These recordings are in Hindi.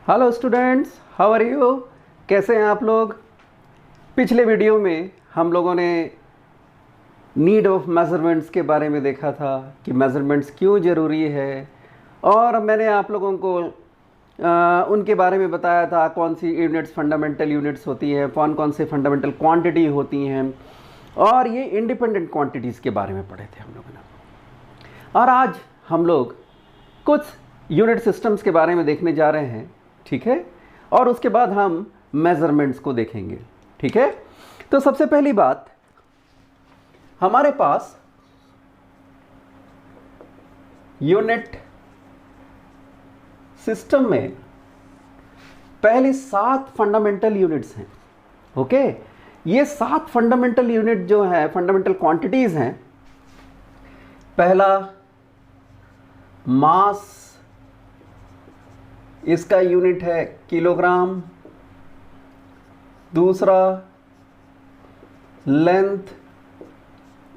Hello students, how are you. कैसे हैं आप लोग। पिछले वीडियो में हम लोगों ने नीड ऑफ मेज़रमेंट्स के बारे में देखा था कि मेज़रमेंट्स क्यों ज़रूरी है, और मैंने आप लोगों को उनके बारे में बताया था कौन सी यूनिट्स फंडामेंटल यूनिट्स होती हैं, कौन कौन से फंडामेंटल क्वांटिटी होती हैं, और ये इंडिपेंडेंट क्वांटिटीज़ के बारे में पढ़े थे हम लोगों ने। और आज हम लोग कुछ यूनिट सिस्टम्स के बारे में देखने जा रहे हैं, ठीक है। और उसके बाद हम मेज़रमेंट्स को देखेंगे, ठीक है। तो सबसे पहली बात, हमारे पास यूनिट सिस्टम में पहले 7 फंडामेंटल यूनिट्स हैं, ओके। ये 7 फंडामेंटल यूनिट जो है, फंडामेंटल क्वांटिटीज हैं। पहला मास, इसका यूनिट है किलोग्राम। दूसरा लेंथ,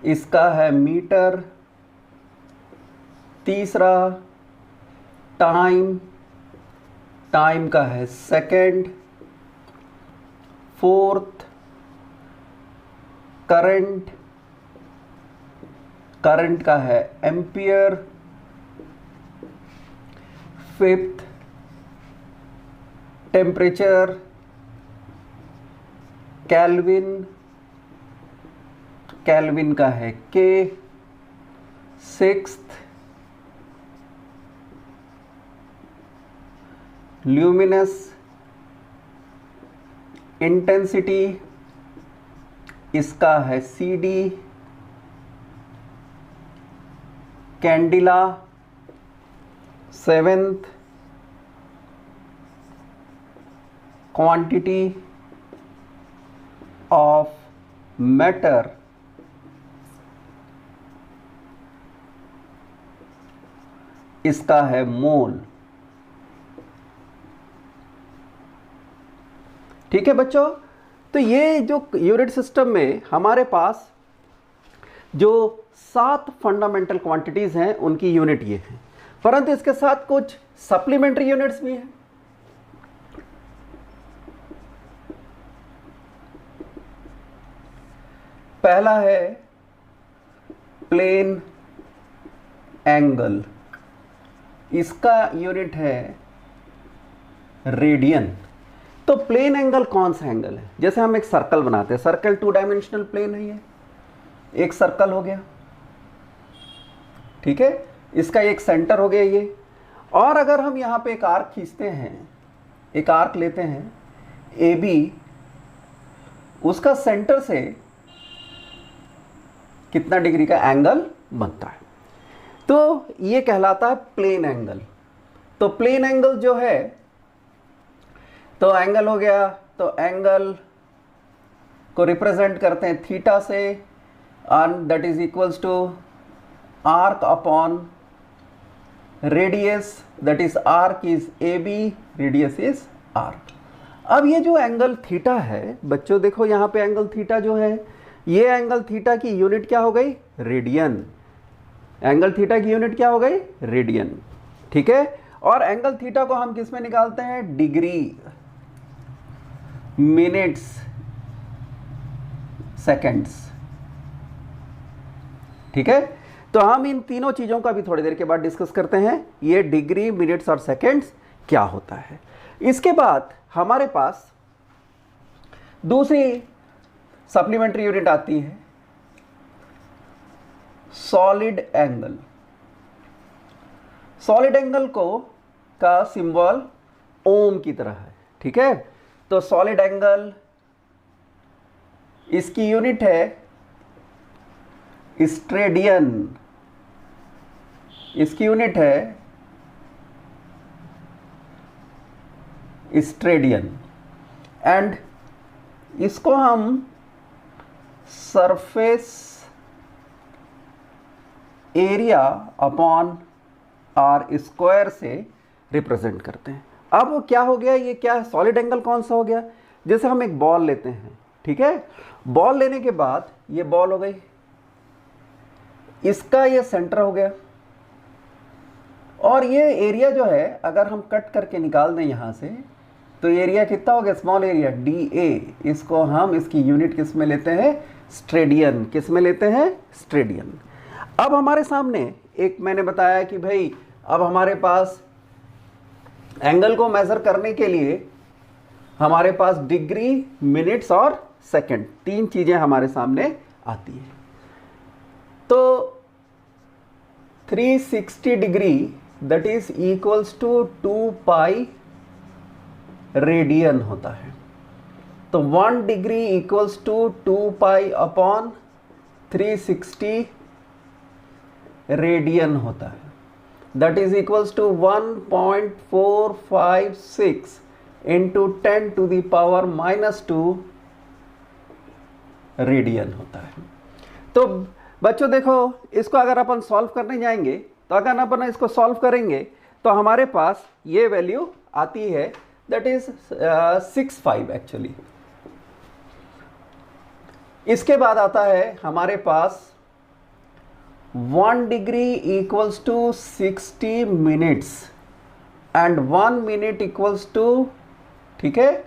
इसका है मीटर। तीसरा टाइम, टाइम का है सेकंड। फोर्थ करंट, करंट का है ampere. Fifth temperature, kelvin, kelvin का है के। सिक्स्थ ल्यूमिनस इंटेंसिटी, इसका है CD। Candela seventh quantity of matter, इसका है मोल। ठीक है बच्चों, तो ये जो यूनिट सिस्टम में हमारे पास जो 7 फंडामेंटल क्वांटिटीज हैं उनकी यूनिट ये है, परंतु इसके साथ कुछ सप्लीमेंट्री यूनिट्स भी हैं। पहला है प्लेन एंगल, इसका यूनिट है रेडियन। तो प्लेन एंगल कौन सा एंगल है? जैसे हम एक सर्कल बनाते हैं, सर्कल 2 डायमेंशनल प्लेन है, ये एक सर्कल हो गया, ठीक है। इसका एक सेंटर हो गया ये। और अगर हम यहां पे एक आर्क खींचते हैं, एक आर्क लेते हैं AB, उसका सेंटर से कितना डिग्री का एंगल बनता है, तो ये कहलाता है प्लेन एंगल। तो प्लेन एंगल जो है, तो एंगल हो गया, तो एंगल को रिप्रेजेंट करते हैं थीटा से, and that is equals to arc upon radius, that is arc is AB, radius is arc. अब ये जो एंगल थीटा है बच्चों, देखो यहाँ पे एंगल थीटा जो है, ये एंगल थीटा की यूनिट क्या हो गई? रेडियन। एंगल थीटा की यूनिट क्या हो गई? रेडियन, ठीक है। और एंगल थीटा को हम किस में निकालते हैं? डिग्री, मिनट्स, सेकंड्स, ठीक है। तो हम इन तीनों चीजों का भी थोड़ी देर के बाद डिस्कस करते हैं, ये डिग्री, मिनट्स और सेकंड्स क्या होता है। इसके बाद हमारे पास दूसरी सप्लीमेंट्री यूनिट आती है सॉलिड एंगल। सॉलिड एंगल को का सिंबल ओम की तरह है, ठीक है। तो सॉलिड एंगल, इसकी यूनिट है स्ट्रेडियन, इसकी यूनिट है स्ट्रेडियन। एंड इसको हम surface area upon R square से रिप्रेजेंट करते हैं। अब क्या हो गया, ये क्या है? सॉलिड एंगल कौन सा हो गया? जैसे हम एक बॉल लेते हैं, ठीक है। बॉल लेने के बाद ये बॉल हो गई, इसका ये सेंटर हो गया, और ये एरिया जो है अगर हम कट करके निकाल दें यहाँ से तो एरिया कितना हो गया, स्मॉल एरिया DA। इसको हम इसकी यूनिट किस में लेते हैं, स्ट्रेडियन। किस में लेते हैं, स्ट्रेडियन। अब हमारे सामने एक मैंने बताया कि भाई अब हमारे पास एंगल को मेज़र करने के लिए हमारे पास डिग्री, मिनट्स और सेकंड, तीन चीज़ें हमारे सामने आती हैं। तो 360 degree that is equals to 2 pi radian होता है। तो 1 degree equals to 2 pi upon 360 radian होता है। That is equals to 1.456 into 10 to the power -2 radian होता है। तो बच्चों देखो, इसको अगर अपन सॉल्व करने जाएंगे तो अगर अपन इसको सॉल्व करेंगे तो हमारे पास ये वैल्यू आती है, दैट इज 65 एक्चुअली। इसके बाद आता है हमारे पास 1 degree equals to 60 minutes and 1 minute equals to, ठीक है,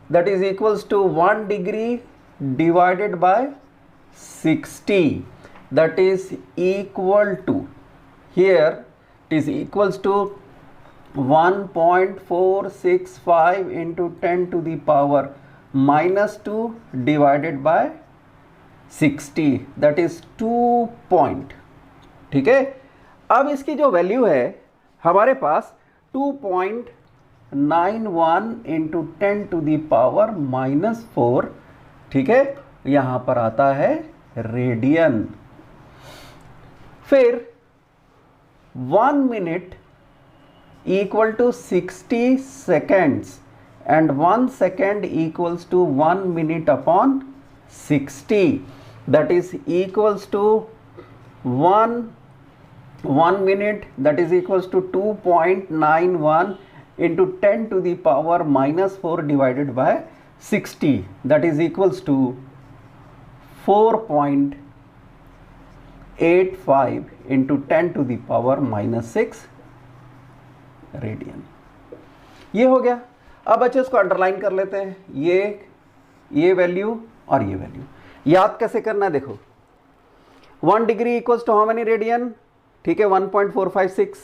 that is equals to 1 degree divided by 60, that is equal to, here it is equals to 1.465 into 10 to the power -2 divided by 60, that is 2 point। ठीक है, अब इसकी जो वैल्यू है हमारे पास 2.91 into 10 to the power -4, ठीक है, यहां पर आता है रेडियन। फिर 1 minute equal to 60 seconds and 1 second equals to 1 minute upon 60, that is equals to 1 minute that is equals to 2.91 into 10 to the power -4 divided by 60, that is equals to 4.85 into 10 to the power -6 radian. ये हो गया। अब बच्चे इसको अंडरलाइन कर लेते हैं, ये वैल्यू और ये वैल्यू। याद कैसे करना है, देखो 1 degree equals to how many radian, ठीक है, 1.456।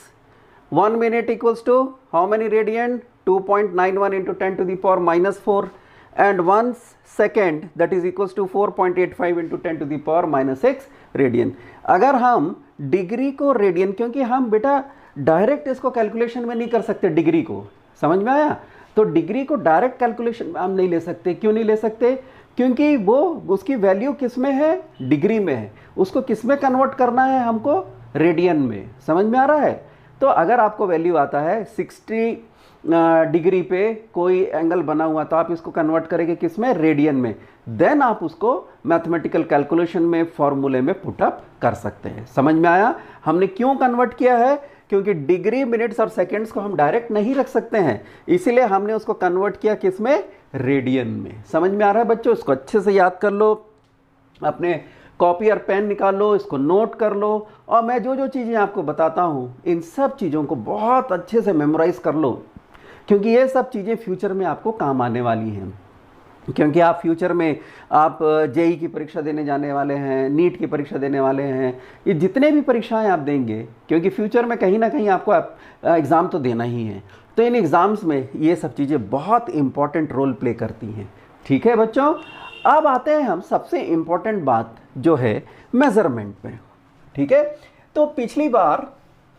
1 minute equals to how many radian, 2.91 into 10 to the power -4 and 1 second that is equals to 4.85 into 10 to the power -6 radian. अगर हम डिग्री को रेडियन, क्योंकि हम बेटा डायरेक्ट इसको कैलकुलेशन में नहीं कर सकते, डिग्री को, समझ में आया? तो डिग्री को डायरेक्ट कैलकुलेशन में हम नहीं ले सकते। क्यों नहीं ले सकते? क्योंकि वो उसकी वैल्यू किस में है, डिग्री में है। उसको किस में कन्वर्ट करना है हमको, रेडियन में। समझ में आ रहा है? तो अगर आपको वैल्यू आता है 60 डिग्री पे कोई एंगल बना हुआ, तो आप इसको कन्वर्ट करेंगे किस में, रेडियन में। देन आप उसको मैथमेटिकल कैलकुलेशन में, फॉर्मूले में पुटअप कर सकते हैं। समझ में आया? हमने क्यों कन्वर्ट किया है? क्योंकि डिग्री, मिनट्स और सेकंड्स को हम डायरेक्ट नहीं रख सकते हैं, इसीलिए हमने उसको कन्वर्ट किया किस में, रेडियन में। समझ में आ रहा है बच्चों? इसको अच्छे से याद कर लो, अपने कॉपी और पेन निकाल लो, इसको नोट कर लो, और मैं जो जो चीज़ें आपको बताता हूँ इन सब चीज़ों को बहुत अच्छे से मेमोराइज कर लो, क्योंकि ये सब चीज़ें फ्यूचर में आपको काम आने वाली हैं। क्योंकि आप फ्यूचर में आप जेई की परीक्षा देने जाने वाले हैं, नीट की परीक्षा देने वाले हैं, ये जितने भी परीक्षाएं आप देंगे, क्योंकि फ्यूचर में कहीं ना कहीं आपको एग्ज़ाम तो देना ही है, तो इन एग्ज़ाम्स में ये सब चीज़ें बहुत इम्पॉर्टेंट रोल प्ले करती हैं। ठीक है बच्चों, अब आते हैं हम सबसे इम्पॉर्टेंट बात जो है मेज़रमेंट में। ठीक है, तो पिछली बार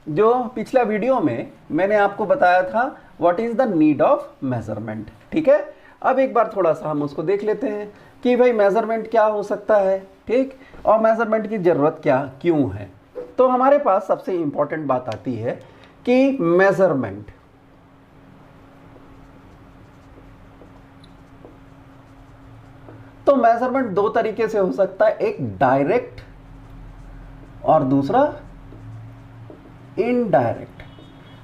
जो पिछला वीडियो में मैंने आपको बताया था what is the need of measurement. ठीक है, अब एक बार थोड़ा सा हम उसको देख लेते हैं कि भाई मेज़रमेंट क्या हो सकता है, ठीक, और मेज़रमेंट की ज़रूरत क्यों है। तो हमारे पास सबसे इम्पॉर्टेंट बात आती है कि मेज़रमेंट, तो मेज़रमेंट दो तरीके से हो सकता है, एक डायरेक्ट और दूसरा इनडायरेक्ट।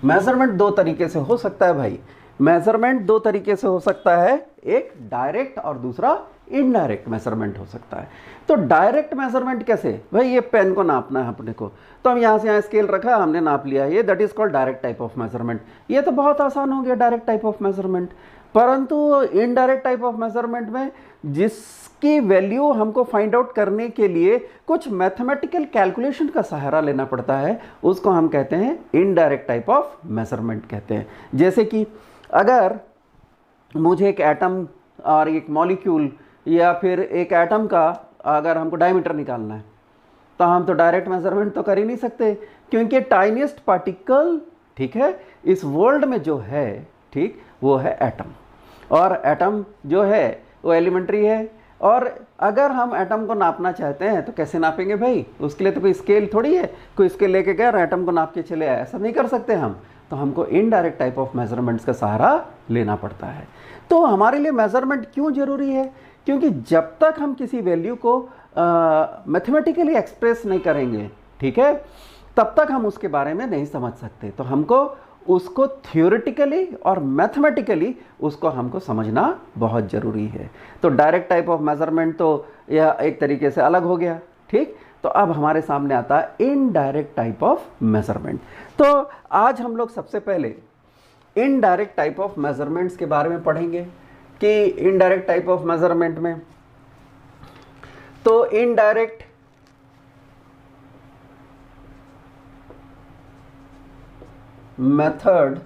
मेज़रमेंट दो तरीके से हो सकता है भाई, मेज़रमेंट दो तरीके से हो सकता है, एक डायरेक्ट और दूसरा इनडायरेक्ट मेजरमेंट हो सकता है। तो डायरेक्ट मेजरमेंट कैसे, भाई ये पेन को नापना है अपने को, तो हम यहाँ से यहाँ स्केल रखा, हमने नाप लिया, ये that is called direct type of measurement. ये तो बहुत आसान हो गया डायरेक्ट टाइप ऑफ मेजरमेंट। परंतु इनडायरेक्ट टाइप ऑफ मेजरमेंट में जिसकी वैल्यू हमको फाइंड आउट करने के लिए कुछ मैथमेटिकल कैलकुलेशन का सहारा लेना पड़ता है, उसको हम कहते हैं इनडायरेक्ट टाइप ऑफ मेजरमेंट कहते हैं। जैसे कि अगर मुझे एक एटम और एक मॉलिक्यूल या फिर एक एटम का अगर हमको डायमीटर निकालना है, तो हम तो डायरेक्ट मेजरमेंट तो कर ही नहीं सकते, क्योंकि टाइनीस्ट पार्टिकल, ठीक है, इस वर्ल्ड में जो है, ठीक, वो है एटम। और एटम जो है वो एलिमेंट्री है। और अगर हम एटम को नापना चाहते हैं तो कैसे नापेंगे भाई, उसके लिए तो कोई स्केल थोड़ी है, कोई स्केल लेके गया एटम को नाप के चले आए, ऐसा नहीं कर सकते हम। तो हमको इनडायरेक्ट टाइप ऑफ मेजरमेंट्स का सहारा लेना पड़ता है। तो हमारे लिए मेजरमेंट क्यों ज़रूरी है, क्योंकि जब तक हम किसी वैल्यू को मैथमेटिकली एक्सप्रेस नहीं करेंगे, ठीक है, तब तक हम उसके बारे में नहीं समझ सकते। तो हमको उसको थियोरेटिकली और मैथमेटिकली उसको हमको समझना बहुत ज़रूरी है। तो डायरेक्ट टाइप ऑफ मेजरमेंट तो यह एक तरीके से अलग हो गया, ठीक। तो अब हमारे सामने आता है इनडायरेक्ट टाइप ऑफ मेजरमेंट। तो आज हम लोग सबसे पहले इनडायरेक्ट टाइप ऑफ मेजरमेंट्स के बारे में पढ़ेंगे कि इनडायरेक्ट टाइप ऑफ मेजरमेंट में, तो इनडायरेक्ट मेथड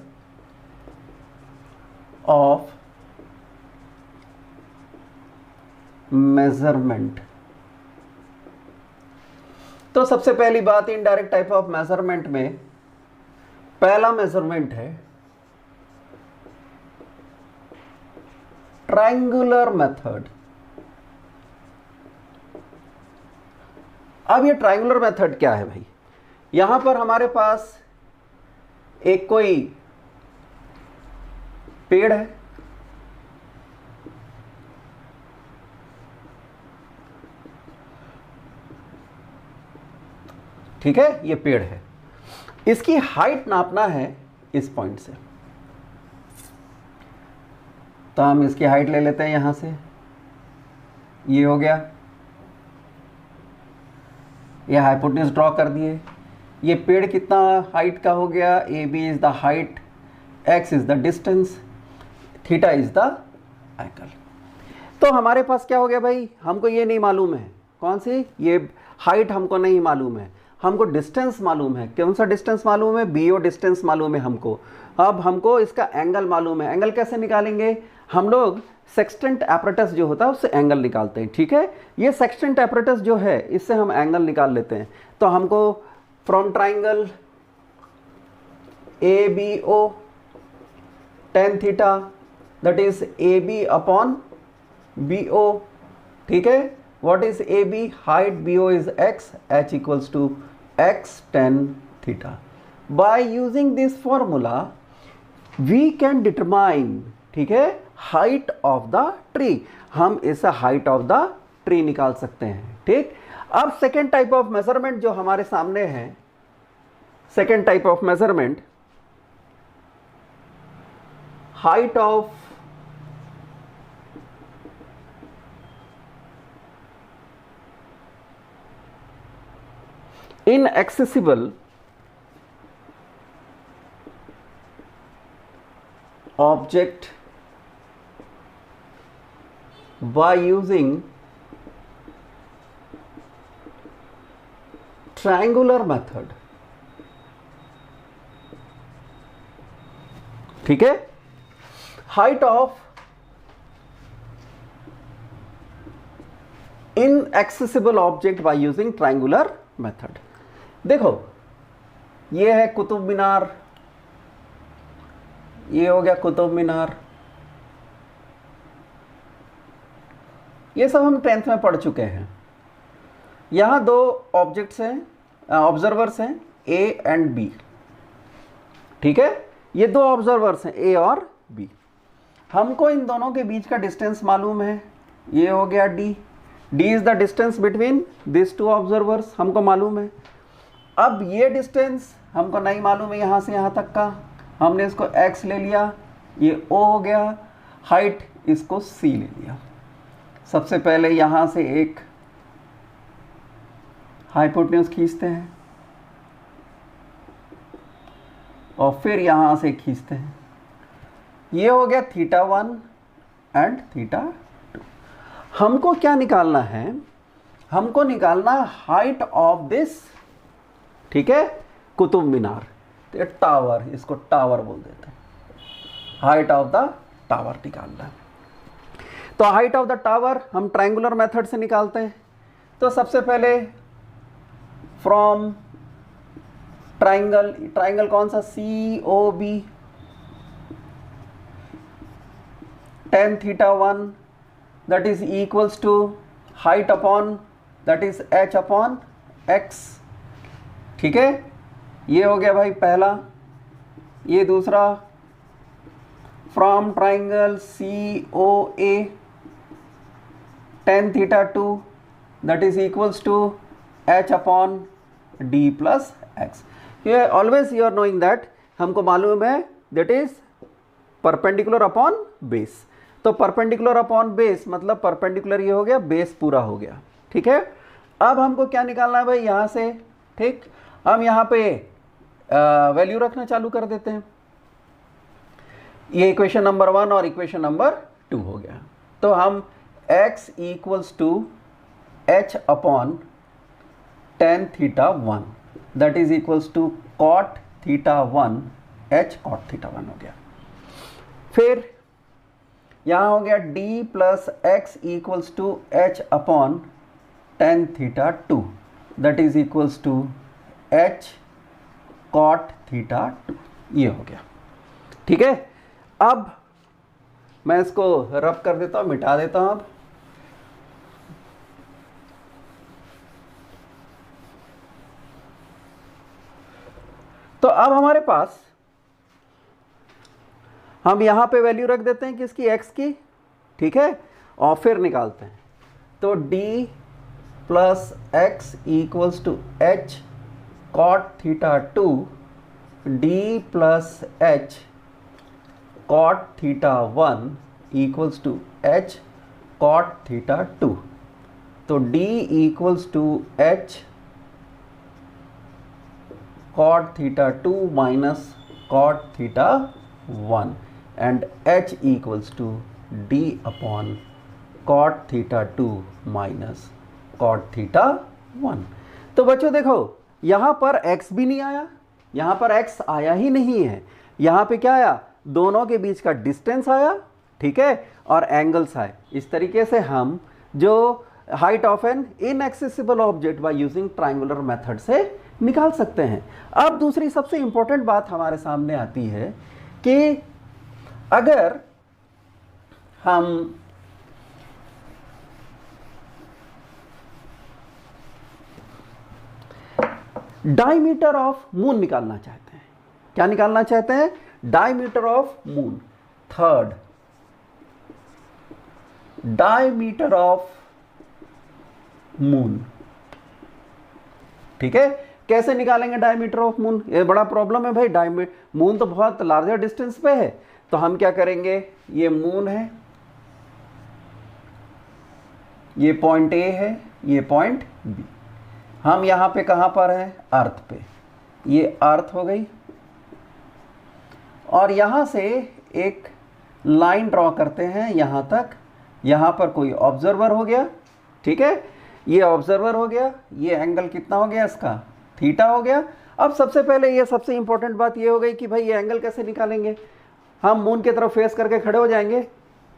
ऑफ मेजरमेंट। तो सबसे पहली बात, इनडायरेक्ट टाइप ऑफ मेजरमेंट में पहला मेजरमेंट है ट्रायंगुलर मेथड। अब ये ट्रायंगुलर मेथड क्या है भाई, यहां पर हमारे पास एक कोई पेड़ है, ठीक है, ये पेड़ है, इसकी हाइट नापना है इस पॉइंट से। तो हम इसकी हाइट ले लेते हैं यहां से, ये हो गया, ये हाइपोटेन्यूज ड्रॉ कर दिए। ये पेड़ कितना हाइट का हो गया, A B is the height, X is the distance, theta is the angle. तो हमारे पास क्या हो गया भाई, हमको ये नहीं मालूम है, कौन सी, ये हाइट हमको नहीं मालूम है, हमको डिस्टेंस मालूम है। कौन सा डिस्टेंस मालूम है, बीओ डिस्टेंस मालूम है हमको। अब हमको इसका एंगल मालूम है। एंगल कैसे निकालेंगे, हम लोग सेक्सटेंट एपरेटस जो होता है उससे एंगल निकालते हैं, ठीक है। ये सेक्सटेंट एपरेटस जो है इससे हम एंगल निकाल लेते हैं। तो हमको from triangle A B O tan theta that is A B upon B O, ठीक है। What is A B, height B O is X, H equals to X tan theta. By using this formula we can determine, ठीक है, हाइट ऑफ द ट्री। हम इस हाइट ऑफ द ट्री निकाल सकते हैं, ठीक। अब सेकेंड टाइप ऑफ मेजरमेंट जो हमारे सामने है, second type of measurement, height of inaccessible object by using triangular method, ठीक है। Height of inaccessible object by using triangular method। देखो ये है कुतुब मीनार, ये हो गया कुतुब मीनार, ये सब हम 10th में पढ़ चुके हैं। यहाँ दो ऑब्जेक्ट्स हैं, ऑब्जर्वर्स हैं, ए एंड बी, ठीक है। ये दो ऑब्जर्वर्स हैं ए और बी। हमको इन दोनों के बीच का डिस्टेंस मालूम है, ये हो गया D. D is the distance between this two observers, हमको मालूम है। अब ये डिस्टेंस हमको नहीं मालूम है, यहाँ से यहाँ तक का, हमने इसको x ले लिया, ये O हो गया, हाइट इसको C ले लिया। सबसे पहले यहाँ से एक हाइपोटेन्यूज खींचते हैं और फिर यहाँ से खींचते हैं। ये हो गया θ1 एंड θ2। हमको क्या निकालना है? हमको निकालना हाइट ऑफ दिस, ठीक है, कुतुब मीनार, तो टावर, इसको टावर बोल देते हैं। हाइट ऑफ द टावर निकालना है। तो हाइट ऑफ द टावर हम ट्रायंगुलर मेथड से निकालते हैं। तो सबसे पहले फ्रॉम ट्रायंगल, ट्रायंगल कौन सा? COB, tan θ1 that is equals to height upon that is h upon x, ठीक है। ये हो गया भाई पहला। ये दूसरा, from triangle COA tan θ2 that is equals to h upon d plus x। ये always you are knowing that, हमको मालूम है that is perpendicular upon base. तो परपेंडिकुलर अपॉन बेस मतलब परपेंडिकुलर ये हो गया, बेस पूरा हो गया, ठीक है। अब हमको क्या निकालना है भाई? यहाँ से, ठीक, हम यहाँ पे वैल्यू रखना चालू कर देते हैं। ये इक्वेशन नंबर 1 और इक्वेशन नंबर 2 हो गया। तो हम x equals to h upon tan θ1 that is equals to cot θ1 h cot θ1 हो गया। फिर यहाँ हो गया d plus x equals to h upon tan θ2 that is equals to h cot θ2। ये हो गया, ठीक है। अब मैं इसको रब कर देता हूँ, मिटा देता हूँ। अब तो अब हमारे पास हम यहाँ पे वैल्यू रख देते हैं किसकी? x की, ठीक है, और फिर निकालते हैं। तो d plus x equals to h cot θ2 d plus h cot θ1 equals to h cot θ2। तो d equals to h cot θ2 minus cot θ1 and h equals to d upon cot θ2 minus cot θ1। तो बच्चों देखो, यहाँ पर x भी नहीं आया, यहाँ पर x आया ही नहीं है। यहाँ पे क्या आया? दोनों के बीच का डिस्टेंस आया, ठीक है, और एंगल्स आए। इस तरीके से हम जो height of an inaccessible object by using triangular method से निकाल सकते हैं। अब दूसरी सबसे इंपॉर्टेंट बात हमारे सामने आती है कि अगर हम डायमीटर ऑफ मून निकालना चाहते हैं। क्या निकालना चाहते हैं? Diameter of moon. Third, diameter of moon, ठीक है। कैसे निकालेंगे डायमीटर ऑफ मून? ये बड़ा प्रॉब्लम है भाई। मून तो बहुत लार्जर डिस्टेंस पे है। तो हम क्या करेंगे? ये मून है, ये पॉइंट ए है, ये पॉइंट बी। हम यहाँ पे कहाँ पर है? अर्थ पे। ये अर्थ हो गई और यहाँ से एक लाइन ड्रॉ करते हैं यहाँ तक। यहाँ पर कोई ऑब्जर्वर हो गया, ठीक है, ये ऑब्जर्वर हो गया। ये एंगल कितना हो गया इसका? थीटा हो गया। अब सबसे पहले ये सबसे इंपॉर्टेंट बात ये हो गई कि भाई ये एंगल कैसे निकालेंगे? हम मून की तरफ फेस करके खड़े हो जाएंगे।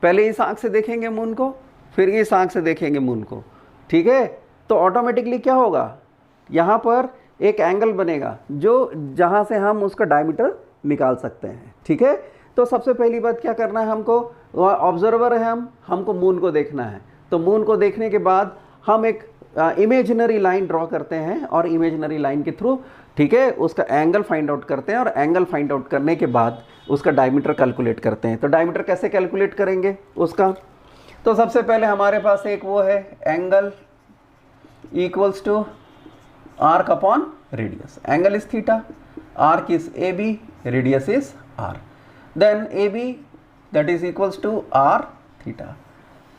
पहले इस आंख से देखेंगे मून को, फिर इस आंख से देखेंगे मून को, ठीक है। तो ऑटोमेटिकली क्या होगा? यहाँ पर एक एंगल बनेगा जो जहाँ से हम उसका डायमीटर निकाल सकते हैं, ठीक है। तो सबसे पहली बात क्या करना है हमको? ऑब्जर्वर है हमको मून को देखना है। तो मून को देखने के बाद हम एक इमेजिनरी लाइन ड्रॉ करते हैं और इमेजिनरी लाइन के थ्रू, ठीक है, उसका एंगल फाइंड आउट करते हैं और एंगल फाइंड आउट करने के बाद उसका डायमीटर कैलकुलेट करते हैं। तो डायमीटर कैसे कैलकुलेट करेंगे उसका? तो सबसे पहले हमारे पास एक वो है angle equals to arc upon radius. Angle is theta, arc is A B, radius is R. Then A B that is equals to R theta.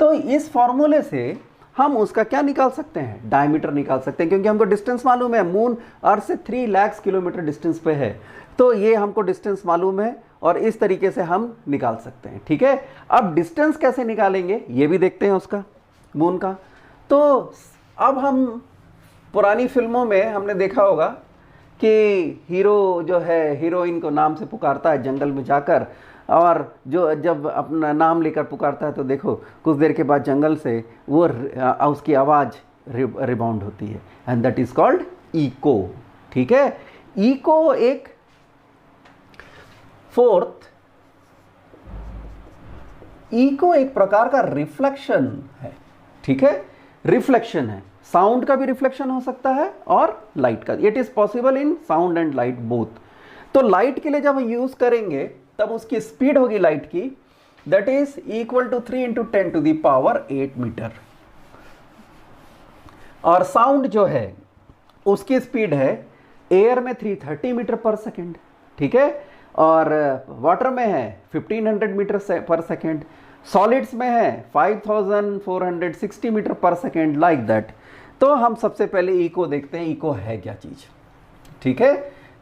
तो इस फॉर्मूले से हम उसका क्या निकाल सकते हैं, डायमीटर निकाल सकते हैं, क्योंकि हमको डिस्टेंस मालूम है, मून अर्थ से 3 लाख किलोमीटर डिस्टेंस पे है, तो ये हमको डिस्टेंस मालूम है और इस तरीके से हम निकाल सकते हैं। ठीक है, अब डिस्टेंस कैसे निकालेंगे ये भी देखते हैं उसका, मून का। तो अब हम पुरानी फिल्मों में हमने देखा होगा कि हीरो जो है हीरोइन को नाम से पुकारता है जंगल में जाकर, और जो जब अपना नाम लेकर पुकारता है तो देखो कुछ देर के बाद जंगल से वो उसकी आवाज़ रिबाउंड होती है, and that is called echo. ठीक है, इको एक इको एक प्रकार का रिफ्लेक्शन है। ठीक है, रिफ्लेक्शन है, साउंड का भी रिफ्लेक्शन हो सकता है और लाइट का। It is possible in sound and light both. तो लाइट के लिए जब हम यूज करेंगे तब उसकी स्पीड होगी लाइट की, that is equal to 3 × 10⁸ metre, और साउंड जो है उसकी स्पीड है एयर में 330 मीटर पर सेकेंड। ठीक है, और वाटर में है 1500 मीटर पर सेकेंड, सॉलिड्स में है 5460 metre per second, like that. तो हम सबसे पहले इको देखते हैं, इको है क्या चीज। ठीक है,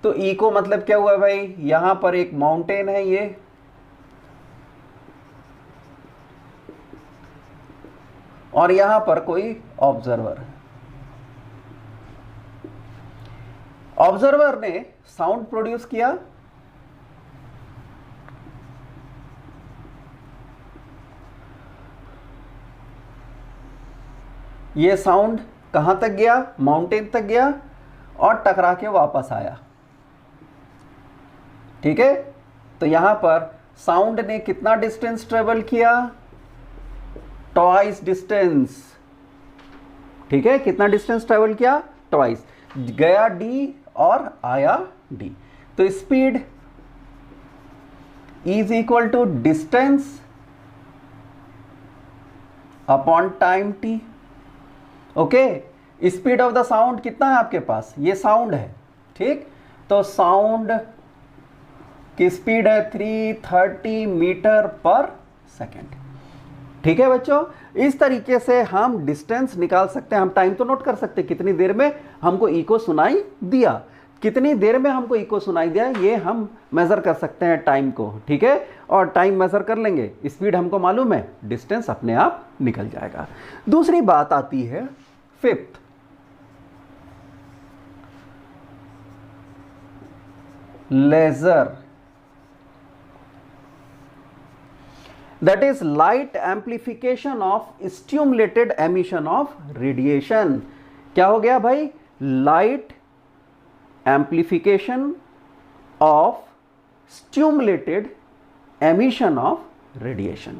तो इको मतलब क्या हुआ भाई, यहां पर एक माउंटेन है ये, और यहां पर कोई ऑब्जर्वर है। ऑब्जर्वर ने साउंड प्रोड्यूस किया, ये साउंड कहां तक गया, माउंटेन तक गया और टकरा के वापस आया। ठीक है, तो यहां पर साउंड ने कितना डिस्टेंस ट्रेवल किया, ट्वाइस डिस्टेंस। ठीक है, कितना डिस्टेंस ट्रेवल किया, ट्वाइस, गया डी और आया डी। तो speed is equal to distance upon time T. Okay, speed of the sound कितना है आपके पास, ये साउंड है। ठीक, तो साउंड की स्पीड है 330 मीटर पर सेकेंड। ठीक है बच्चों, इस तरीके से हम डिस्टेंस निकाल सकते हैं। हम टाइम तो नोट कर सकते हैं, कितनी देर में हमको इको सुनाई दिया, कितनी देर में हमको इको सुनाई दिया, ये हम मेजर कर सकते हैं टाइम को। ठीक है, और टाइम मेजर कर लेंगे, स्पीड हमको मालूम है, डिस्टेंस अपने आप निकल जाएगा। दूसरी बात आती है fifth, laser, that is light amplification of stimulated emission of radiation। क्या हो गया भाई, light amplification of stimulated emission of radiation।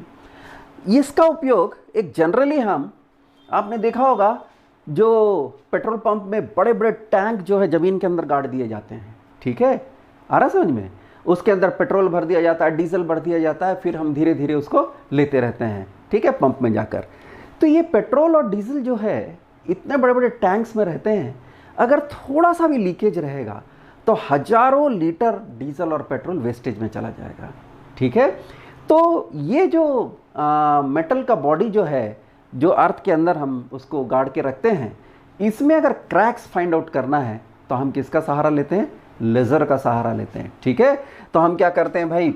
इसका उपयोग एक जनरली हम, आपने देखा होगा जो पेट्रोल पंप में बड़े बड़े टैंक जो है जमीन के अंदर गाड़ दिए जाते हैं। ठीक है, आ रहा समझ में, उसके अंदर पेट्रोल भर दिया जाता है, डीजल भर दिया जाता है, फिर हम धीरे धीरे उसको लेते रहते हैं। ठीक है, पंप में जाकर। तो ये पेट्रोल और डीजल जो है इतने बड़े बड़े टैंक्स में रहते हैं, अगर थोड़ा सा भी लीकेज रहेगा तो हजारों लीटर डीजल और पेट्रोल वेस्टेज में चला जाएगा। ठीक है, तो ये जो मेटल का बॉडी जो है, जो अर्थ के अंदर हम उसको गाड़ के रखते हैं, इसमें अगर क्रैक्स फाइंड आउट करना है तो हम किसका सहारा लेते हैं, लेज़र का सहारा लेते हैं। ठीक है, तो हम क्या करते हैं भाई,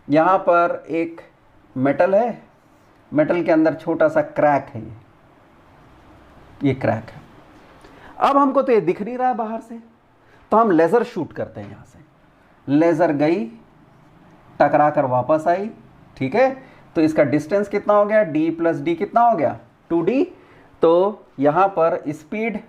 यहाँ पर एक मेटल है, मेटल के अंदर छोटा सा क्रैक है, ये क्रैक है। अब हमको तो ये दिख नहीं रहा है बाहर से, तो हम लेज़र शूट करते हैं यहाँ से। लेज़र गई, टकरा कर वापस आई। ठीक है, तो इसका डिस्टेंस कितना हो गया, d + d कितना हो गया, 2d। तो यहाँ पर speed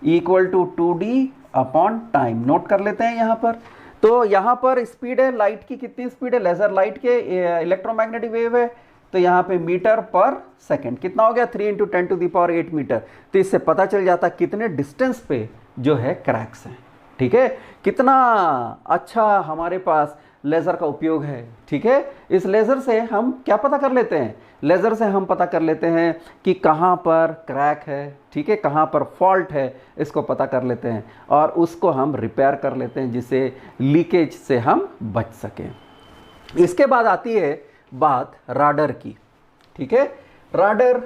equal to 2d upon time, note कर लेते हैं यहाँ पर। तो यहाँ पर स्पीड है लाइट की, कितनी स्पीड है, लेजर लाइट के इलेक्ट्रोमैग्नेटिक वेव है, तो यहाँ पे मीटर पर सेकंड कितना हो गया, 3 × 10⁸ मीटर। तो इससे पता चल जाता कितने डिस्टेंस पे जो है क्रैक्स हैं। ठीक है, कितना अच्छा हमारे पास लेज़र का उपयोग है। ठीक है, इस लेज़र से हम क्या पता कर लेते हैं, लेज़र से हम पता कर लेते हैं कि कहाँ पर क्रैक है। ठीक है, कहाँ पर फॉल्ट है, इसको पता कर लेते हैं और उसको हम रिपेयर कर लेते हैं, जिससे लीकेज से हम बच सकें। इसके बाद आती है बात राडर की। ठीक है। राडर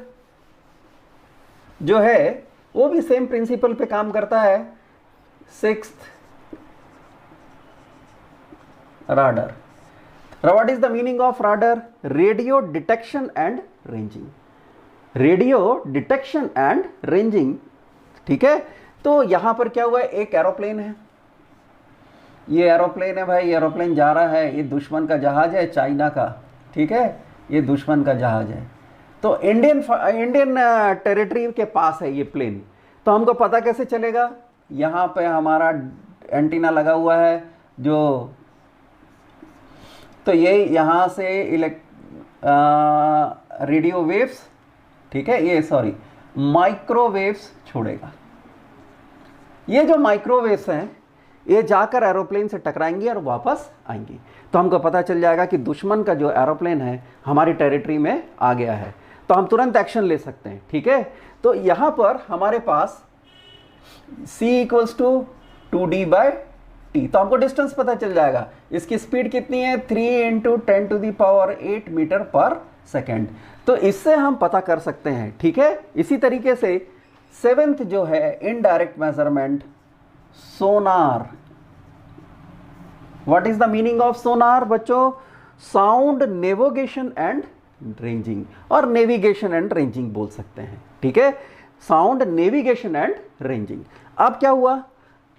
जो है वो भी सेम प्रिंसिपल पे काम करता है। Sixth rather. What is the meaning of rather? Radio detection and ranging. Radio detection and ranging, ठीक है। तो यहां पर क्या हुआ है, एक एरोप्लेन है, ये एरोप्लेन है भाई, एरोप्लेन जा रहा है, ये दुश्मन का जहाज है चाइना का, ठीक है, ये दुश्मन का जहाज है। तो इंडियन टेरिटरी के पास है ये प्लेन, तो हमको पता कैसे चलेगा? यहाँ पे हमारा एंटीना लगा हुआ है जो, तो ये यहाँ से रेडियो वेव्स, ठीक है, ये सॉरी माइक्रोवेव्स छोड़ेगा। ये जो माइक्रोवेव्स हैं ये जाकर एरोप्लेन से टकराएंगी और वापस आएंगी, तो हमको पता चल जाएगा कि दुश्मन का जो एरोप्लेन है हमारी टेरिटरी में आ गया है, तो हम तुरंत एक्शन ले सकते हैं, ठीक है। तो यहाँ पर हमारे पास c इक्वल्स टू 2d/t, तो हमको डिस्टेंस पता चल जाएगा। इसकी स्पीड कितनी है? 3 × 10⁸ मीटर पर सेकेंड। तो इससे हम पता कर सकते हैं, ठीक है। इसी तरीके से सेवेंथ जो है indirect measurement, sonar. What is the meaning of sonar बच्चों? साउंड नेविगेशन एंड रेंजिंग, और नेविगेशन एंड रेंजिंग बोल सकते हैं, ठीक है। Sound navigation and ranging. अब क्या हुआ,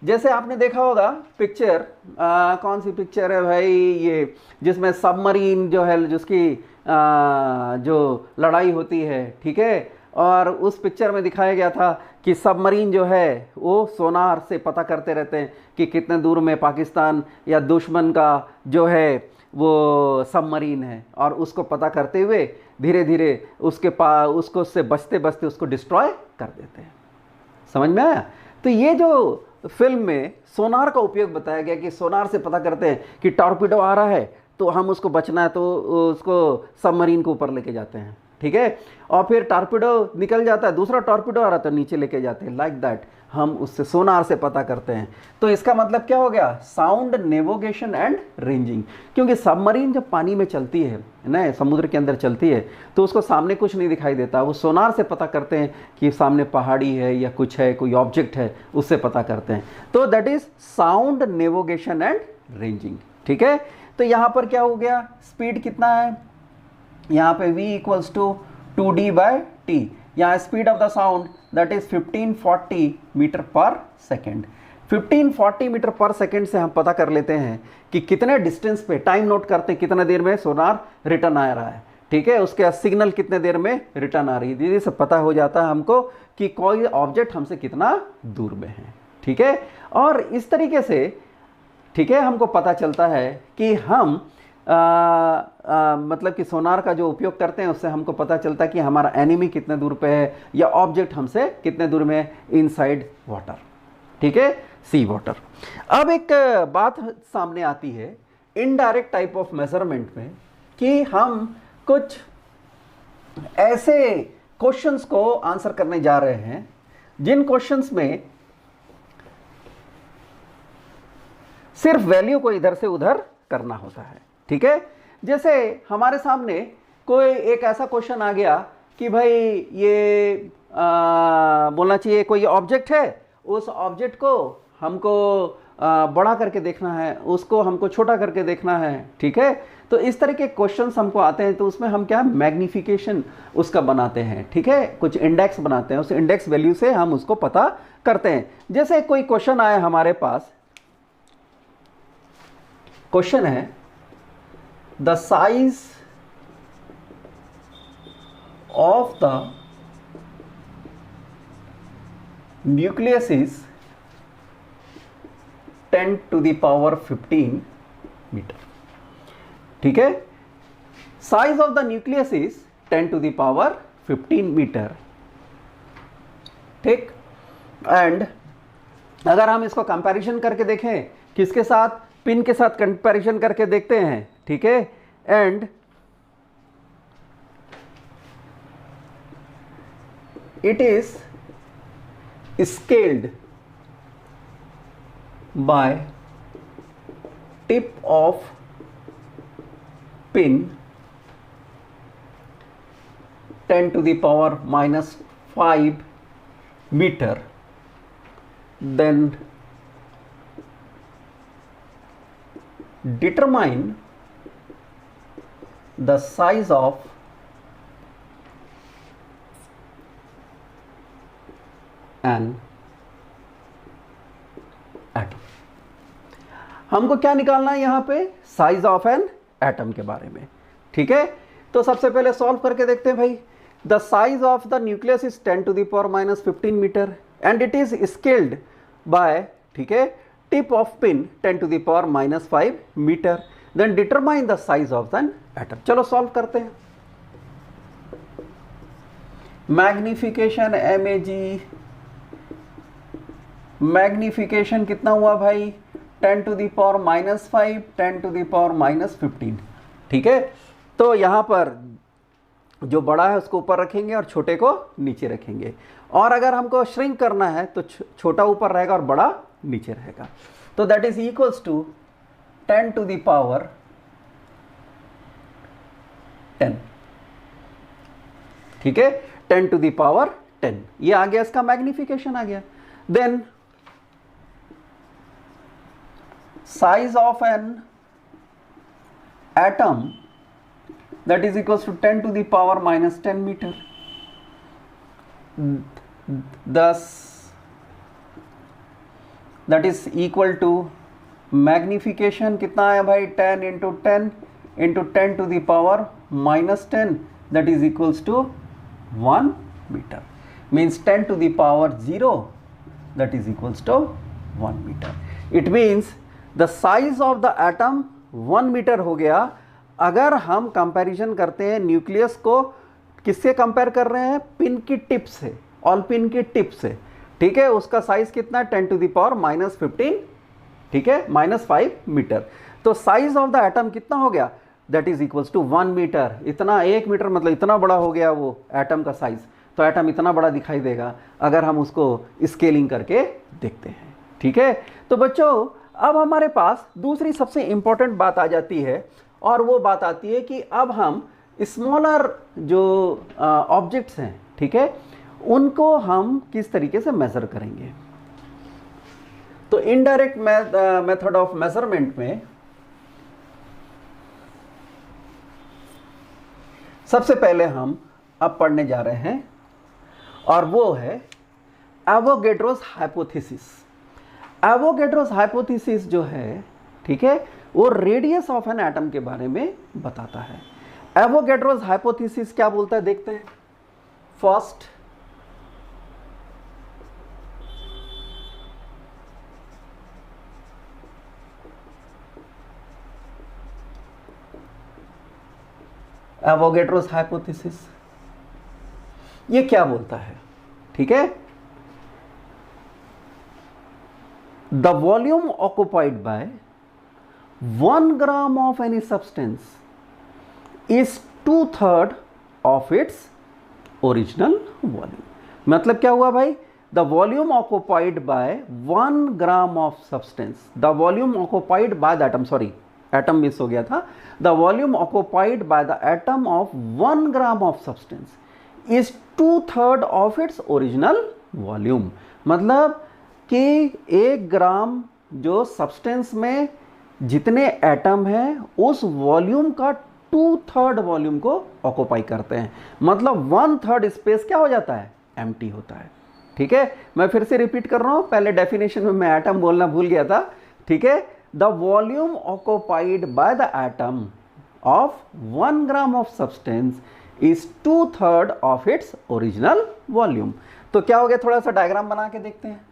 जैसे आपने देखा होगा पिक्चर, कौन सी पिक्चर है भाई, ये जिसमें सबमरीन जो है जिसकी जो लड़ाई होती है, ठीक है, और उस पिक्चर में दिखाया गया था कि सबमरीन जो है वो सोनार से पता करते रहते हैं कि कितने दूर में पाकिस्तान या दुश्मन का जो है वो सबमरीन है, और उसको पता करते हुए धीरे धीरे उसको उससे बचते बचते उसको डिस्ट्रॉय कर देते हैं। समझ में आया? तो ये जो फिल्म में सोनार का उपयोग बताया गया कि सोनार से पता करते हैं कि टॉर्पीडो आ रहा है तो हम उसको बचना है, तो उसको सबमरीन को ऊपर लेके जाते हैं, ठीक है। और फिर टॉर्पीडो निकल जाता है, दूसरा टॉर्पीडो आ रहा है तो नीचे लेके जाते हैं, लाइक दैट हम उससे सोनार से पता करते हैं। तो इसका मतलब क्या हो गया? Sound navigation and ranging. क्योंकि सबमरीन जब पानी में चलती है ना, समुद्र के अंदर चलती है, तो उसको सामने कुछ नहीं दिखाई देता, वो सोनार से पता करते हैं कि सामने पहाड़ी है या कुछ है, कोई ऑब्जेक्ट है, उससे पता करते हैं। तो that is sound navigation and ranging, ठीक है। तो यहाँ पर क्या हो गया, स्पीड कितना है, यहाँ पे v इक्वल्स टू 2d/t। यहाँ speed of the sound that is 1540 metre per second. 1540 metre per second से हम पता कर लेते हैं कि कितने डिस्टेंस पे, टाइम नोट करते हैं कितने देर में सोनार रिटर्न आ रहा है, ठीक है, उसके सिग्नल कितने देर में रिटर्न आ रही है, धीरे से पता हो जाता है हमको कि कोई ऑब्जेक्ट हमसे कितना दूर में है, ठीक है। और इस तरीके से, ठीक है, हमको पता चलता है कि हम मतलब कि सोनार का जो उपयोग करते हैं उससे हमको पता चलता है कि हमारा एनिमी कितने दूर पे है या ऑब्जेक्ट हमसे कितने दूर में है इनसाइड वाटर, ठीक है, सी वाटर। अब एक बात सामने आती है इनडायरेक्ट टाइप ऑफ मेजरमेंट में कि हम कुछ ऐसे क्वेश्चंस को आंसर करने जा रहे हैं जिन क्वेश्चंस में सिर्फ वैल्यू को इधर से उधर करना होता है, ठीक है। जैसे हमारे सामने कोई एक ऐसा क्वेश्चन आ गया कि भाई ये बोलना चाहिए कोई ऑब्जेक्ट है, उस ऑब्जेक्ट को हमको बड़ा करके देखना है, उसको हमको छोटा करके देखना है, ठीक है। तो इस तरह के क्वेश्चंस हमको आते हैं, तो उसमें हम क्या मैग्निफिकेशन उसका बनाते हैं, ठीक है, कुछ इंडेक्स बनाते हैं, उस इंडेक्स वैल्यू से हम उसको पता करते हैं। जैसे कोई क्वेश्चन आया हमारे पास, क्वेश्चन है the size of the nucleus is 10⁻15 metre, ठीक है। Size of the nucleus is 10⁻15 metre, ठीक। एंड अगर हम इसको कंपैरिजन करके देखें, किसके साथ, पिन के साथ कंपैरिजन करके देखते हैं, ठीक है। And it is scaled by tip of pin 10 to the power minus 5 meter, then determine the size of an atom. हमको क्या निकालना है यहाँ पे? साइज ऑफ एन एटम के बारे में। ठीक है, तो सबसे पहले सॉल्व करके देखते हैं भाई। The size of the nucleus is 10 to the power minus 15 metre and it is scaled by, ठीक है, tip of pin 10 to the power minus 5 metre. Then determine the size of an atom. चलो सॉल्व करते हैं। मैग्निफिकेशन MAG, मैग्निफिकेशन कितना हुआ भाई? 10 to the power minus 5, 10 to the power minus 15। ठीक है, तो यहाँ पर जो बड़ा है उसको ऊपर रखेंगे और छोटे को नीचे रखेंगे। और अगर हमको श्रिंक करना है तो छोटा ऊपर रहेगा और बड़ा नीचे रहेगा। तो that is equals to 10 to the power 10। ठीक है, 10 टू द पावर 10 ये आ गया, इसका मैग्निफिकेशन आ गया। Then size of an atom that is equals to 10 to the power minus 10 meter. Thus that is equal to magnification कितना है भाई? 10 into 10 into 10 to the power minus 10, that is equals to 1 meter, means 10 to the power 0, that is equals to 1 meter. It means the size of the atom 1 metre हो गया। अगर हम कंपैरिजन करते हैं न्यूक्लियस को, किससे कंपेयर कर रहे हैं? पिन की टिप से, ऑल पिन की टिप से। ठीक है, उसका साइज कितना है? 10 टू द पावर माइनस 15, ठीक है, माइनस 5 मीटर। तो साइज ऑफ द एटम कितना हो गया? That is equals to 1 metre. इतना 1 मीटर मतलब इतना बड़ा हो गया वो एटम का साइज। तो एटम इतना बड़ा दिखाई देगा अगर हम उसको स्केलिंग करके देखते हैं। ठीक है, तो बच्चों अब हमारे पास दूसरी सबसे इंपॉर्टेंट बात आ जाती है, और वो बात आती है कि अब हम स्मॉलर जो ऑब्जेक्ट्स हैं, ठीक है, उनको हम किस तरीके से मेजर करेंगे। तो इनडायरेक्ट मेथड ऑफ मेजरमेंट में सबसे पहले हम अब पढ़ने जा रहे हैं, और वो है एवोगैड्रोस हाइपोथेसिस। एवोगैड्रोस हाइपोथेसिस जो है, ठीक है, वो रेडियस ऑफ एन एटम के बारे में बताता है। एवोगैड्रोस हाइपोथेसिस क्या बोलता है देखते हैं। फर्स्ट, एवोगैड्रोस हाइपोथेसिस ये क्या बोलता है? ठीक है, the volume occupied by 1 gram of any substance is 2/3 of its original volume। मतलब क्या हुआ भाई? the volume occupied by 1 gram of substance, the volume occupied by the atom, sorry atom miss हो गया था, the volume occupied by the atom of 1 gram of substance is 2/3 of its original volume। मतलब कि 1 ग्राम जो सब्सटेंस में जितने एटम हैं उस वॉल्यूम का 2/3 वॉल्यूम को ऑक्यूपाई करते हैं। मतलब 1/3 स्पेस क्या हो जाता है? एम्प्टी होता है। ठीक है, मैं फिर से रिपीट कर रहा हूं, पहले डेफिनेशन में मैं एटम बोलना भूल गया था। ठीक है, the volume occupied by the atom of 1 gram of substance is 2/3 of its original volume. तो क्या हो गया? थोड़ा सा डायग्राम बना के देखते हैं।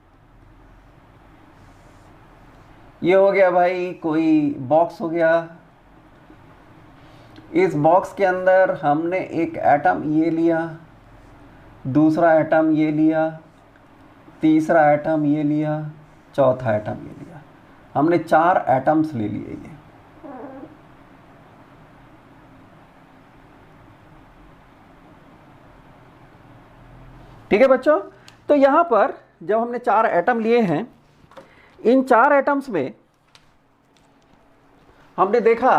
ये हो गया भाई कोई बॉक्स हो गया, इस बॉक्स के अंदर हमने एक एटम ये लिया, दूसरा एटम ये लिया, तीसरा एटम ये लिया, चौथा एटम ये लिया। हमने 4 एटम्स ले लिए ये। ठीक है बच्चों, तो यहां पर जब हमने 4 एटम लिए हैं, इन 4 एटम्स में हमने देखा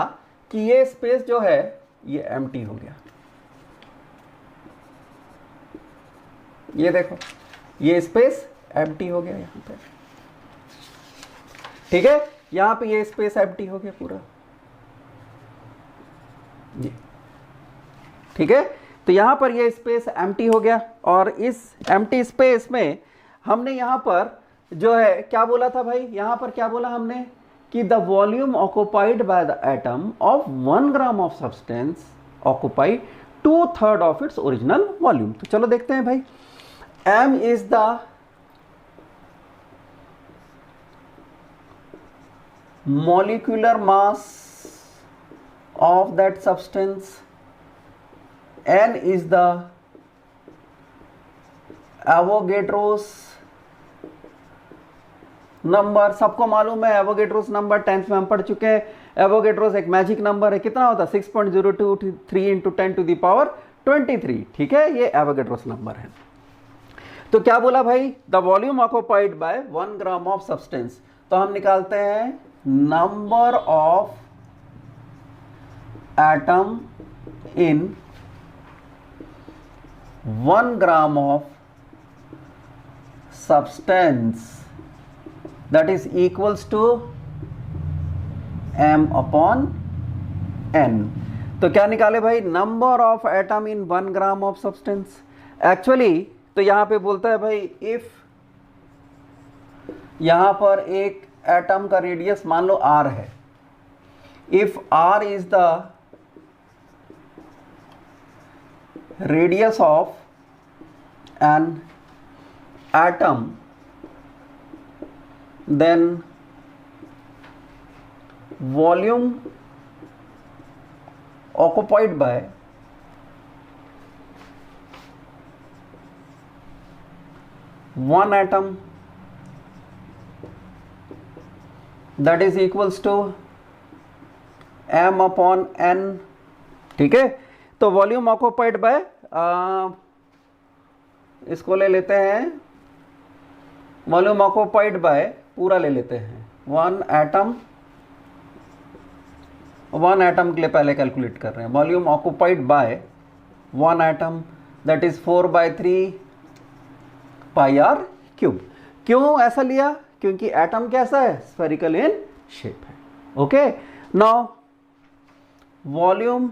कि ये स्पेस जो है ये एम्प्टी हो गया। ये देखो, ये स्पेस एम्प्टी हो गया यहाँ पे, ठीक है, यहाँ पे ये स्पेस एम्प्टी हो गया पूरा, ये ठीक है। तो यहाँ पर ये स्पेस एम्प्टी हो गया, और इस एम्प्टी स्पेस में हमने यहाँ पर जो है क्या बोला था भाई, यहाँ पर क्या बोला हमने कि the volume occupied by the atom of 1 gram of substance occupy 2/3 of its original volume. तो चलो देखते हैं भाई, m is the molecular mass of that substance, n is the Avogadro's number, सबको मालूम है एवोगेड्रोस नंबर, 10th में हम पढ़ चुके हैं। एवोगेड्रोस एक मैजिक नंबर है, कितना होता है 6.023 इंटू 10 टू द पावर 23, ठीक है, ये एवोगेड्रोस नंबर है। तो क्या बोला भाई, the volume occupied by 1 gram of substance, तो हम निकालते हैं number of atom in 1 gram of substance, that is equals to m upon n। तो क्या निकाले भाई, number of atom in 1 gram of substance. Actually तो यहां पे बोलता है भाई, इफ यहां पर एक एटम का रेडियस मान लो r है, if r is the radius of an atom, then volume occupied by one atom, that is equals to m upon n, ठीक है। तो वॉल्यूम ऑक्युपाइड बाय, इसको ले लेते हैं, वॉल्यूम ऑक्युपाइड बाय पूरा ले लेते हैं, वन एटम के लिए पहले कैलकुलेट कर रहे हैं, volume occupied by 1 atom, that is 4/3 pi are cube. क्यों ऐसा लिया, क्योंकि एटम कैसा है, स्फेरिकल इन शेप है, okay. Now volume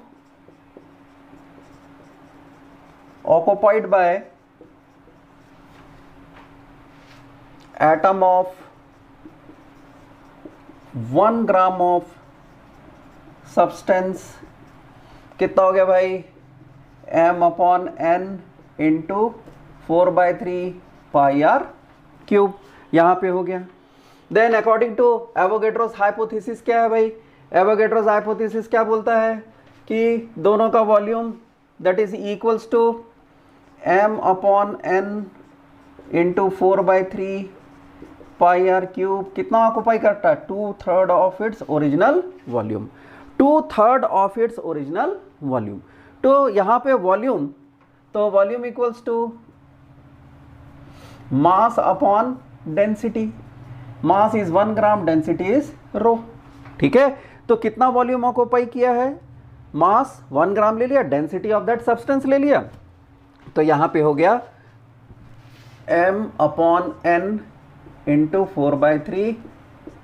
occupied by atom of 1 gram of substance, कितना हो गया भाई, m upon n into 4/3 pi are cube, यहाँ पे हो गया। Then according to Avogadro's hypothesis क्या है भाई, एवोगेड्रोस हाइपोथेसिस क्या बोलता है कि दोनों का volume that is equals to m upon n into 4/3 pi are cube, कितना ऑक्युपाई करता है, 2/3 of its original volume, 2/3 of its original volume. तो यहाँ पे वॉल्यूम, तो volume equals to mass upon density, mass is 1 gram, density is rho, ठीक है। तो कितना वॉल्यूम ऑक्युपाई किया है, मास 1 ग्राम ले लिया, डेंसिटी ऑफ दैट सब्सटेंस ले लिया, तो यहाँ पे हो गया m upon n into 4/3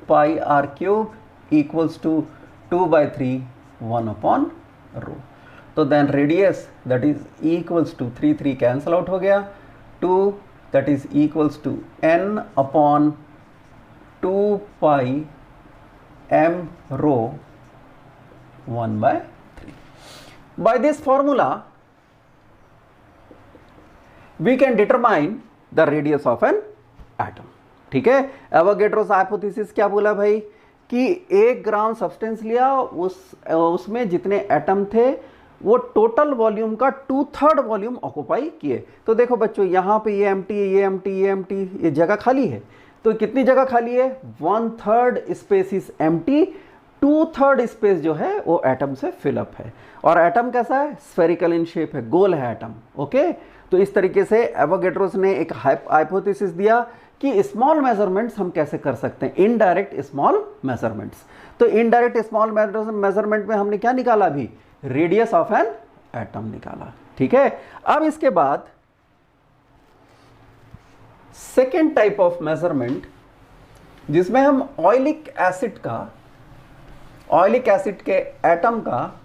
pi are cube equals to 2/3 1 upon rho. तो then radius that is equals to 3 cancel out हो गया, 2 that is equals to n upon 2 pi m rho 1/3। By this formula we can determine the radius of an atom, ठीक है। एवोगेड्रोस हाइपोथेसिस क्या बोला भाई कि 1 ग्राम सब्सटेंस लिया, उसमें जितने एटम थे वो टोटल वॉल्यूम का 2/3 वॉल्यूम ऑक्युपाई किए। तो देखो बच्चों, यहाँ पे ये एम्प्टी है, ये एम्प्टी, ये एम्प्टी, ये जगह खाली है, तो कितनी जगह खाली है, 1/3 स्पेस इज एम्प्टी, 2/3 स्पेस जो है वो एटम से फिलअप है। और एटम कैसा है, स्फेरिकल इन शेप है, गोल है एटम, ओके। तो इस तरीके से एवोगेड्रोस ने एक हाइपोथेसिस दिया कि स्मॉल मेजरमेंट्स हम कैसे कर सकते हैं, इनडायरेक्ट स्मॉल मेजरमेंट्स। तो इनडायरेक्ट स्मॉल मेजरमेंट में हमने क्या निकाला, अभी रेडियस ऑफ एन एटम निकाला, ठीक है। अब इसके बाद सेकेंड टाइप ऑफ मेजरमेंट जिसमें हम ऑयलिक एसिड के एटम का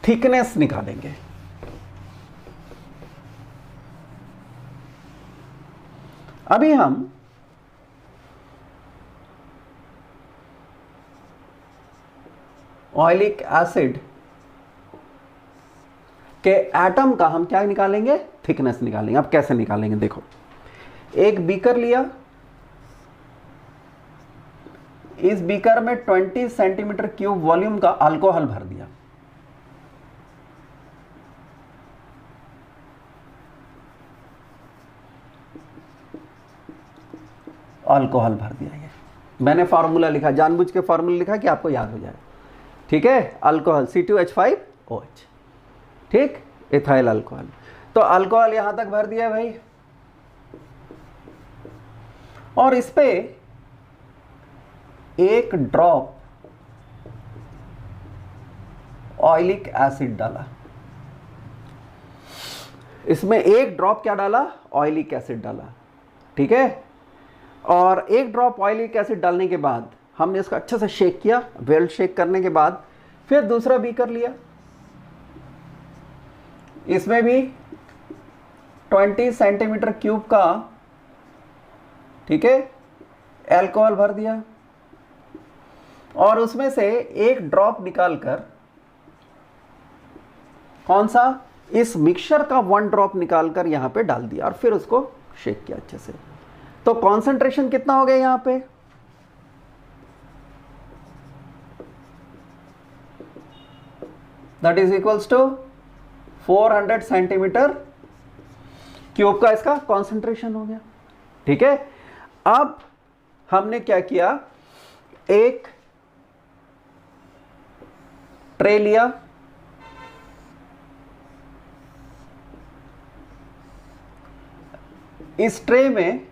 थिकनेस निकालेंगे। अभी हम ऑयलिक एसिड के एटम का हम क्या निकालेंगे, थिकनेस निकालेंगे। अब कैसे निकालेंगे, देखो, एक बीकर लिया, इस बीकर में 20 सेंटीमीटर क्यूब वॉल्यूम का अल्कोहल भर दिया। अल्कोहल भर दिया। ये मैंने फार्मूला लिखा, जानबूझ के फार्मूला लिखा कि आपको याद हो जाए, ठीक है। अल्कोहल C2H5OH, ठीक, इथाइल अल्कोहल। तो अल्कोहल यहां तक भर दिया भाई, और इस पे एक ड्रॉप ऑयलिक एसिड डाला। इसमें एक ड्रॉप क्या डाला, ऑयलिक एसिड डाला, ठीक है। और एक ड्रॉप ऑयलिक एसिड डालने के बाद हमने इसको अच्छे से शेक किया। वेल शेक करने के बाद फिर दूसरा बीकर लिया, इसमें भी 20 सेंटीमीटर क्यूब का, ठीक है, अल्कोहल भर दिया, और उसमें से एक ड्रॉप निकालकर, कौन सा, इस मिक्सचर का 1 ड्रॉप निकालकर यहां पे डाल दिया, और फिर उसको शेक किया अच्छे से। तो कॉन्सेंट्रेशन कितना हो गया यहां पे, that is equals to 400 centimetre cube का इसका कॉन्सेंट्रेशन हो गया, ठीक है। अब हमने क्या किया, एक ट्रे लिया, इस ट्रे में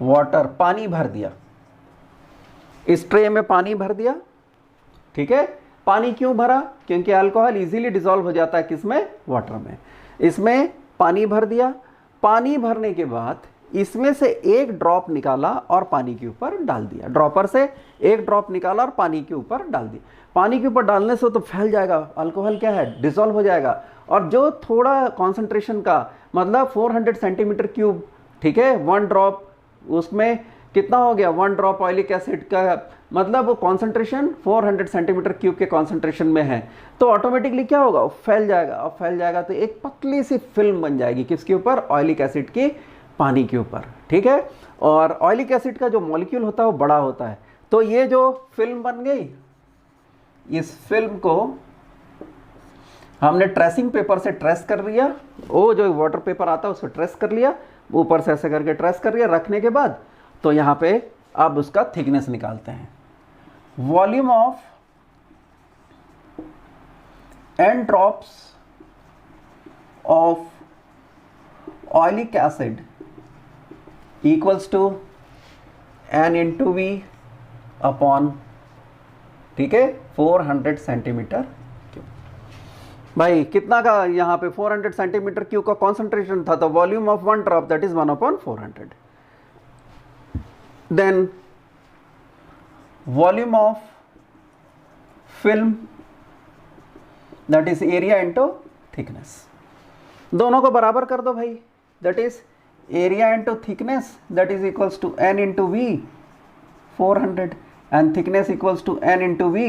वाटर, पानी भर दिया, इस ट्रे में पानी भर दिया, ठीक है। पानी क्यों भरा, क्योंकि अल्कोहल इजीली डिसॉल्व हो जाता है किसमें, वाटर में। इसमें पानी भर दिया। पानी भरने के बाद इसमें से एक ड्रॉप निकाला और पानी के ऊपर डाल दिया। ड्रॉपर से एक ड्रॉप निकाला और पानी के ऊपर डाल दिया। पानी के ऊपर डालने से तो फैल जाएगा, अल्कोहल क्या है, डिसॉल्व हो जाएगा। और जो थोड़ा कॉन्सेंट्रेशन का, मतलब 400 सेंटीमीटर क्यूब, ठीक है, 1 ड्रॉप, उसमें कितना हो गया, 1 ड्रॉप ऑयलिक एसिड का, मतलब वो कॉन्सेंट्रेशन 400 सेंटीमीटर क्यूब के कॉन्सेंट्रेशन में है, तो ऑटोमेटिकली क्या होगा, वो फैल जाएगा। और फैल जाएगा तो एक पतली सी फिल्म बन जाएगी, किसके ऊपर, ऑयलिक एसिड की, पानी के ऊपर, ठीक है। और ऑयलिक एसिड का जो मॉलिक्यूल होता है वो बड़ा होता है। तो ये जो फिल्म बन गई, इस फिल्म को हमने ट्रेसिंग पेपर से ट्रेस कर लिया, वो जो वाटर पेपर आता है उसको ट्रेस कर लिया, ऊपर से ऐसे करके ट्रेस कर लिया। रखने के बाद तो यहाँ पे अब उसका थिकनेस निकालते हैं। Volume of n drops of oleic acid equals to n into V upon, ठीक है, 400 सेंटीमीटर क्यूब। भाई कितना का यहाँ पे 400 सेंटीमीटर क्यूब का कॉन्सेंट्रेशन था, तो volume of 1 drop that is 1/400। Then volume of film that is area into thickness. दोनों को बराबर कर दो भाई, that is area into thickness that is equals to n into V 400 and thickness equals to n into v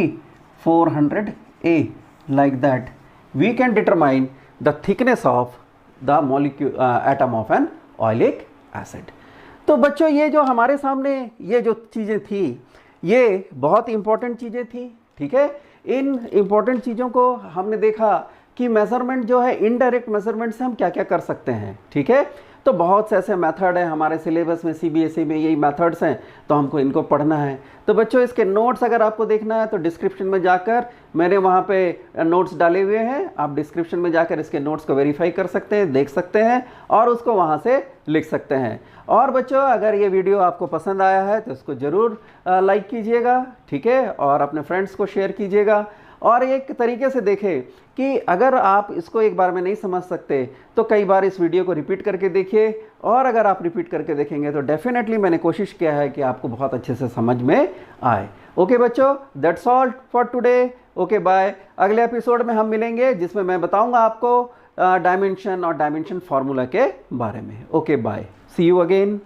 400a. Like that we can determine the thickness of the molecule atom of an oilic acid. तो बच्चों ये जो हमारे सामने ये जो चीज़ें थी ये बहुत इंपॉर्टेंट चीज़ें थी, ठीक है। इन इंपॉर्टेंट चीज़ों को हमने देखा कि मेज़रमेंट जो है, इनडायरेक्ट मेज़रमेंट से हम क्या क्या कर सकते हैं, ठीक है। तो बहुत से ऐसे मेथड हैं हमारे सिलेबस में, सीबीएसई में यही मेथड्स हैं, तो हमको इनको पढ़ना है। तो बच्चों इसके नोट्स अगर आपको देखना है तो डिस्क्रिप्शन में जाकर मैंने वहाँ पे नोट्स डाले हुए हैं, आप डिस्क्रिप्शन में जाकर इसके नोट्स को वेरीफाई कर सकते हैं, देख सकते हैं और उसको वहाँ से लिख सकते हैं। और बच्चों अगर ये वीडियो आपको पसंद आया है तो इसको ज़रूर लाइक कीजिएगा, ठीक है, और अपने फ्रेंड्स को शेयर कीजिएगा। और एक तरीके से देखें कि अगर आप इसको एक बार में नहीं समझ सकते तो कई बार इस वीडियो को रिपीट करके देखिए, और अगर आप रिपीट करके देखेंगे तो डेफिनेटली मैंने कोशिश किया है कि आपको बहुत अच्छे से समझ में आए। ओके बच्चों, that's all for today. Okay bye. अगले एपिसोड में हम मिलेंगे जिसमें मैं बताऊंगा आपको डायमेंशन और डायमेंशन फार्मूला के बारे में। Okay bye, see you again.